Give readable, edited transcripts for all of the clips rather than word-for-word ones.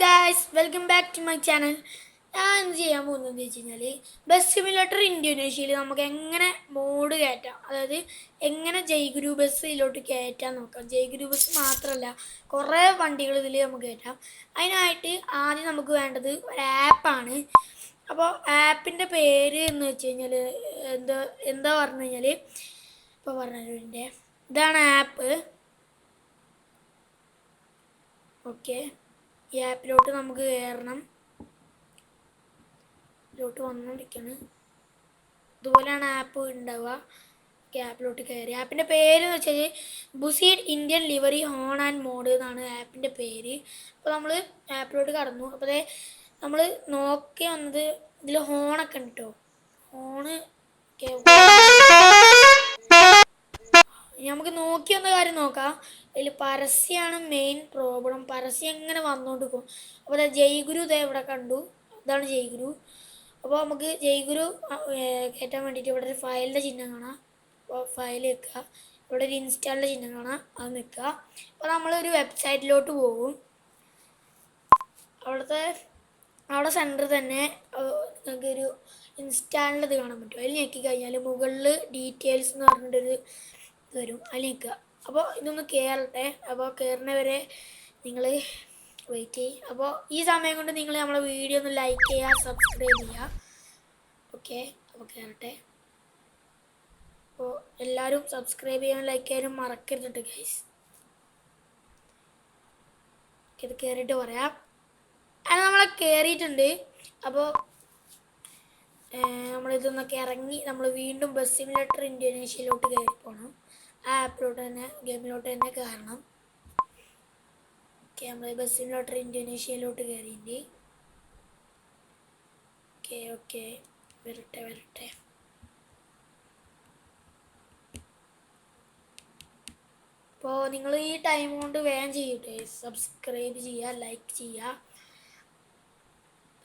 Guys, welcome back to my channel. ഞാൻ എന്ത് ചെയ്യാൻ പോകുന്നതെന്ന് വെച്ച് കഴിഞ്ഞാൽ ബസ് സിമുലേറ്റർ ഇന്തോനേഷ്യയിൽ നമുക്ക് എങ്ങനെ മോഡ് കയറ്റാം, അതായത് എങ്ങനെ ജയ്ഗുരു ബസ് ഇതിലോട്ട് കയറ്റാൻ നോക്കാം. ജയ്ഗുരു ബസ് മാത്രമല്ല, കുറേ വണ്ടികൾ ഇതിൽ നമുക്ക് കയറ്റാം. അതിനായിട്ട് ആദ്യം നമുക്ക് വേണ്ടത് ഒരു ആപ്പാണ്. അപ്പോൾ ആപ്പിൻ്റെ പേര് എന്ന് വെച്ച് കഴിഞ്ഞാൽ എന്താ പറഞ്ഞു കഴിഞ്ഞാൽ ഇപ്പോൾ പറഞ്ഞതിൻ്റെ ഇതാണ് ആപ്പ്. ഓക്കെ, ഈ ആപ്പിലോട്ട് നമുക്ക് കയറണം. ഇതിലോട്ട് വന്നുകൊണ്ടിരിക്കുകയാണ്. ഇതുപോലെയാണ് ആപ്പ് ഉണ്ടാവുക. ആപ്പിലോട്ട് കയറി ആപ്പിൻ്റെ പേര് എന്ന് വെച്ചാൽ BUSSID Indian livery horn and mod എന്നാണ് ആപ്പിൻ്റെ പേര്. അപ്പോൾ നമ്മൾ ആപ്പിലോട്ട് കടന്നു. അപ്പോൾ നമ്മൾ നോക്കി വന്നത് ഇതിൽ ഹോണൊക്കെ ഉണ്ട് കേട്ടോ. ഹോണ് നമുക്ക് നോക്കി വന്ന കാര്യം നോക്കാം. അതിൽ പരസ്യമാണ് മെയിൻ പ്രോബ്ലം. പരസ്യം എങ്ങനെ വന്നുകൊണ്ടിരിക്കും. അപ്പോൾ ജയ്ഗുരു ഇവിടെ കണ്ടു. ഇതാണ് ജയ്ഗുരു. അപ്പോൾ നമുക്ക് ജയ്ഗുരു കയറ്റാൻ വേണ്ടിയിട്ട് ഇവിടെ ഒരു ഫയലിൻ്റെ ചിഹ്നം കാണാം. അപ്പോൾ ഫയൽ വെക്കുക. ഇവിടെ ഒരു ഇൻസ്റ്റാളിൻ്റെ ചിഹ്നം കാണാം, അത് നിൽക്കുക. അപ്പോൾ നമ്മളൊരു വെബ്സൈറ്റിലോട്ട് പോകും. അവിടെ സെൻറ്റർ തന്നെ നമുക്കൊരു ഇൻസ്റ്റാളിൻ്റെ ഇത് കാണാൻ പറ്റും. അതിൽ ഞെക്കി കഴിഞ്ഞാൽ മുകളിൽ ഡീറ്റെയിൽസ് എന്ന് പറഞ്ഞിട്ടൊരു ഇത് വരും. അതിൽ നിൽക്കുക. അപ്പോൾ ഇതൊന്ന് കയറട്ടെ. അപ്പോൾ കയറുന്നവരെ നിങ്ങൾ വെയിറ്റ് ചെയ്യും. അപ്പോൾ ഈ സമയം കൊണ്ട് നിങ്ങൾ നമ്മളെ വീഡിയോ ഒന്ന് ലൈക്ക് ചെയ്യുക, സബ്സ്ക്രൈബ് ചെയ്യുക. ഓക്കെ, അപ്പോൾ കയറട്ടെ. അപ്പോൾ എല്ലാവരും സബ്സ്ക്രൈബ് ചെയ്യാനും ലൈക്ക് ചെയ്യാനും മറക്കരുത് ഗൈസ്. ഇത് കയറിയിട്ട് പറയാം. അത് നമ്മളെ കയറിയിട്ടുണ്ട്. അപ്പോൾ നമ്മളിതൊന്നൊക്കെ ഇറങ്ങി നമ്മൾ വീണ്ടും ബസ് സിമുലേറ്റർ ഇന്തോനേഷ്യയിലോട്ട് കയറി പോകണം. ആ ആപ്പിലോട്ട് തന്നെ, ഗെയിമിലോട്ട് തന്നെ കയറണം. ഓക്കെ, നമ്മൾ ബസ് സിമുലേറ്റർ ഇന്തോനേഷ്യയിലോട്ട് കയറിയിട്ടുണ്ട്. ഓക്കെ, വരട്ടെ. അപ്പോൾ നിങ്ങൾ ഈ ടൈം കൊണ്ട് വേഗം ചെയ്യട്ടെ. സബ്സ്ക്രൈബ് ചെയ്യുക, ലൈക്ക് ചെയ്യുക.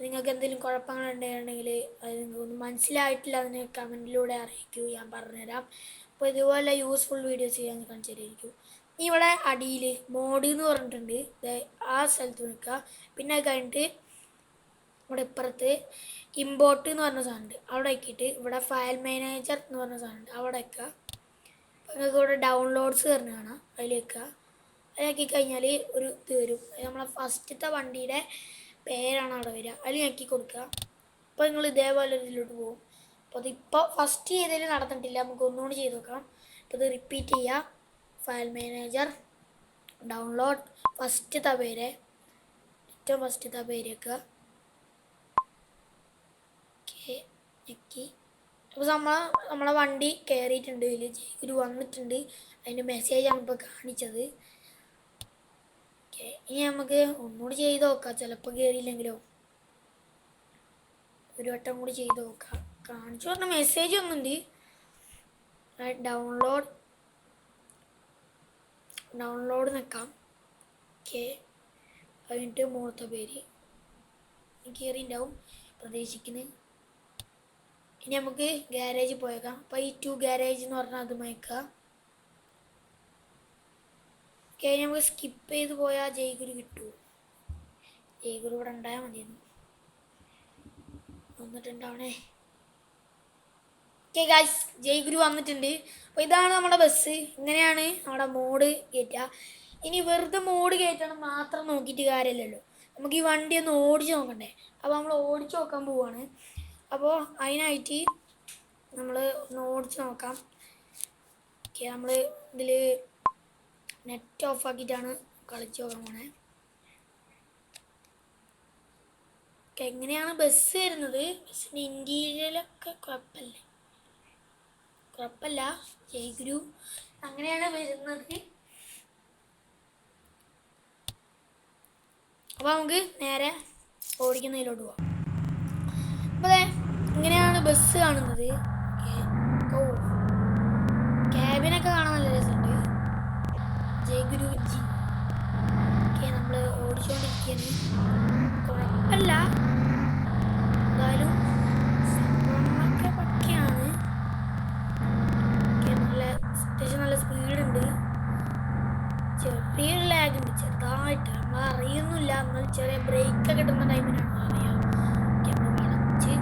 നിങ്ങൾക്ക് എന്തെങ്കിലും കുഴപ്പങ്ങളുണ്ടെങ്കിൽ അത് നിങ്ങൾക്കൊന്നും മനസ്സിലായിട്ടില്ല, അതിന് കമൻറ്റിലൂടെ അറിയിക്കൂ, ഞാൻ പറഞ്ഞുതരാം. അപ്പോൾ ഇതുപോലെ യൂസ്ഫുൾ വീഡിയോസ് ചെയ്യാൻ കാണിച്ചു തരായിരിക്കും. ഇവിടെ അടിയിൽ മോഡ് എന്ന് പറഞ്ഞിട്ടുണ്ട്. ആ സ്ഥലത്ത് നിൽക്കുക. പിന്നെ അത് കഴിഞ്ഞിട്ട് ഇവിടെ ഇപ്പുറത്ത് ഇമ്പോർട്ട് എന്ന് പറഞ്ഞ സാധനമുണ്ട്, അവിടെ വയ്ക്കിയിട്ട് ഇവിടെ ഫയൽ മാനേജർ എന്ന് പറഞ്ഞ സാധനമുണ്ട്, അവിടെ വയ്ക്കുക. നിങ്ങൾക്ക് ഇവിടെ ഡൗൺലോഡ്സ് പറഞ്ഞ് കാണാം, അതിൽ വയ്ക്കുക. അതിലാക്കി കഴിഞ്ഞാൽ ഒരു ഇത് വരും. നമ്മളെ ഫസ്റ്റത്തെ വണ്ടിയുടെ പേരാണ് അവിടെ വരിക. അതിൽ ഞെക്കി കൊടുക്കുക. അപ്പോൾ നിങ്ങൾ ഇതേപോലെ ഇതിലോട്ട് പോകും. അപ്പോൾ അതിപ്പോൾ ഫസ്റ്റ് ചെയ്തതിൽ നടന്നിട്ടില്ല, നമുക്ക് ഒന്നുകൂടി ചെയ്ത് നോക്കാം. അപ്പോൾ ഇത് റിപ്പീറ്റ് ചെയ്യുക. ഫയൽ മാനേജർ, ഡൗൺലോഡ്, ഫസ്റ്റത്തെ പേര്, ഏറ്റവും ഫസ്റ്റത്തെ പേര് വെക്കുക. ഓക്കെ, ഞെക്കി. അപ്പോൾ നമ്മളെ വണ്ടി കയറിയിട്ടുണ്ട്. ഇതിൽ ജയ്ഗുരു വന്നിട്ടുണ്ട്. അതിൻ്റെ മെസ്സേജാണ് ഇപ്പോൾ കാണിച്ചത്. ഇനി നമുക്ക് ഒന്നുകൂടി ചെയ്ത് നോക്കാം. ചിലപ്പോൾ കയറിയില്ലെങ്കിലോ ഒരു വട്ടം കൂടി ചെയ്ത് നോക്കാം. കാണിച്ചു പറഞ്ഞ മെസ്സേജ് ഒന്നുണ്ട്. ഡൗൺലോഡ് നിൽക്കാം. ഓക്കെ, കഴിഞ്ഞിട്ട് മൂത്ത പേര് കയറിയിട്ടുണ്ടാവും പ്രതീക്ഷിക്കുന്നത്. ഇനി നമുക്ക് ഗാരേജ് പോയേക്കാം. അപ്പോൾ ഈ 2 ഗാരേജ് എന്ന് പറഞ്ഞാൽ അത് മയക്കുക. ഓക്കെ, നമുക്ക് സ്കിപ്പ് ചെയ്ത് പോയാൽ ജയ്ഗുരു കിട്ടുമോ? ജയ്ഗുരു ഇവിടെ ഉണ്ടായാൽ മതിയെന്ന് വന്നിട്ടുണ്ടാവണേ. ഓക്കെ ഗായ്സ്, ജയ്ഗുരു വന്നിട്ടുണ്ട്. അപ്പോൾ ഇതാണ് നമ്മുടെ ബസ്. ഇങ്ങനെയാണ് നമ്മുടെ മോഡ് കയറ്റുക. ഇനി വെറുതെ മോഡ് കയറ്റണം മാത്രം നോക്കിയിട്ട് കാര്യമില്ലല്ലോ, നമുക്ക് ഈ വണ്ടി ഒന്ന് ഓടിച്ച് നോക്കണ്ടേ. അപ്പോൾ നമ്മൾ ഓടിച്ച് നോക്കാൻ പോവാണ്. അപ്പോൾ അതിനായിട്ട് നമ്മൾ ഒന്ന് ഓടിച്ച് നോക്കാം. ഓക്കെ, നമ്മൾ ഇതിൽ നെറ്റ് ഓഫ് ആക്കിയിട്ടാണ് കളിച്ച് നോക്കാൻ പോണേ. എങ്ങനെയാണ് ബസ് വരുന്നത്? ബസ്സിൻ്റെ ഇൻറ്റീരിയലൊക്കെ കുഴപ്പമില്ല. ജയ്ഗുരു അങ്ങനെയാണ് വരുന്നത്. അപ്പോൾ നമുക്ക് നേരെ ഓടിക്കുന്നതിലോട്ട് പോവാം. അപ്പോൾ ഇങ്ങനെയാണ് ബസ് കാണുന്നത്. ഓ, ക്യാബിനൊക്കെ കാണാൻ നല്ല രസമുണ്ട്. ജയ്ഗുരു ജി. ഓക്കെ, നമ്മൾ ഓടിച്ചുകൊണ്ടിരിക്കുകയാണ്. കുഴപ്പമില്ല, എന്തായാലും സംഭവങ്ങളൊക്കെ പക്കയാണ്. ഓക്കെ, അത്യാവശ്യം നല്ല സ്പീഡുണ്ട്. ചെറിയൊരു ലാഗ് ഉണ്ട്, ചെറുതായിട്ട്. നമ്മൾ അറിയുന്നില്ല. എന്നാൽ ചെറിയ ബ്രേക്ക് കിട്ടുന്ന ടൈമിനാണ് അറിയാം. നമ്മൾ വളച്ച്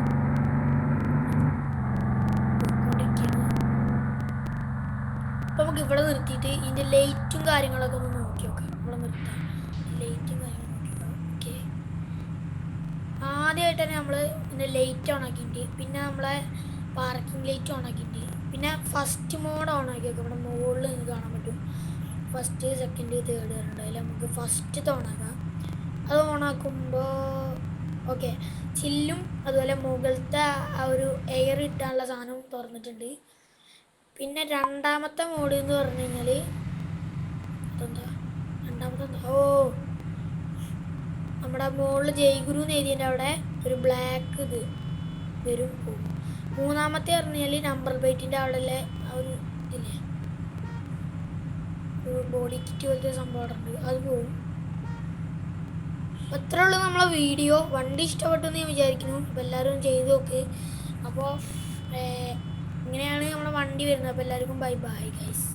അപ്പോൾ നമുക്ക് ഇവിടെ നിർത്തിയിട്ട് ഇതിൻ്റെ ലൈറ്റും കാര്യങ്ങളൊക്കെ ഒന്ന് നോക്കി നോക്കാം. ഇവിടെ നിർത്താം, ലൈറ്റും കാര്യങ്ങളും നോക്കി നോക്കാം. ഓക്കെ, ആദ്യമായിട്ട് തന്നെ നമ്മൾ ഇതിൻ്റെ ലൈറ്റ് ഓൺ ആക്കിയിട്ട് പിന്നെ നമ്മളെ പാർക്കിംഗ് ലൈറ്റ് ഓൺ ആക്കിയിട്ട് പിന്നെ ഫസ്റ്റ് മോഡ് ഓൺ ആക്കി നോക്കാം. ഇവിടെ മുകളിൽ നിങ്ങൾക്ക് കാണാൻ പറ്റും ഫസ്റ്റ്, സെക്കൻഡ്, തേർഡ് വരുന്നുണ്ട്. അതിൽ നമുക്ക് ഫസ്റ്റ് ഓണാക്കാം. അത് ഓണാക്കുമ്പോൾ ഓക്കെ, ചില്ലും അതുപോലെ മുകളിലത്തെ ആ ഒരു എയർ ഇട്ടാനുള്ള സാധനം തുറന്നിട്ടുണ്ട്. പിന്നെ രണ്ടാമത്തെ മോഡ് എന്ന് പറഞ്ഞു കഴിഞ്ഞാൽ അതെന്താ രണ്ടാമത്തെ നമ്മുടെ മുകളിൽ ജയ്ഗുരു എന്ന് എഴുതിയതിൻ്റെ അവിടെ ഒരു ബ്ലാക്ക് ഇത് വരും പോകും. മൂന്നാമത്തെ പറഞ്ഞു കഴിഞ്ഞാൽ നമ്പർ പ്ലേറ്റിൻ്റെ അവിടെ ഉള്ള ആ ഒരു ഇതില്ലേ, ഒരു ബോഡി കിറ്റ് പോലത്തെ സംഭവം അവിടെ ഉണ്ട്, അത് പോകും. അത്രേ ഉള്ളൂ നമ്മളെ വീഡിയോ. വണ്ടി ഇഷ്ടപ്പെട്ടു എന്ന് ഞാൻ വിചാരിക്കുന്നു. അപ്പോൾ എല്ലാവരും ചെയ്ത് നോക്ക്. അപ്പോൾ ഇങ്ങനെയാണ് നമ്മുടെ വണ്ടി വരുന്നത്. അപ്പോൾ എല്ലാവർക്കും ബൈ ബൈ ഗൈസ്.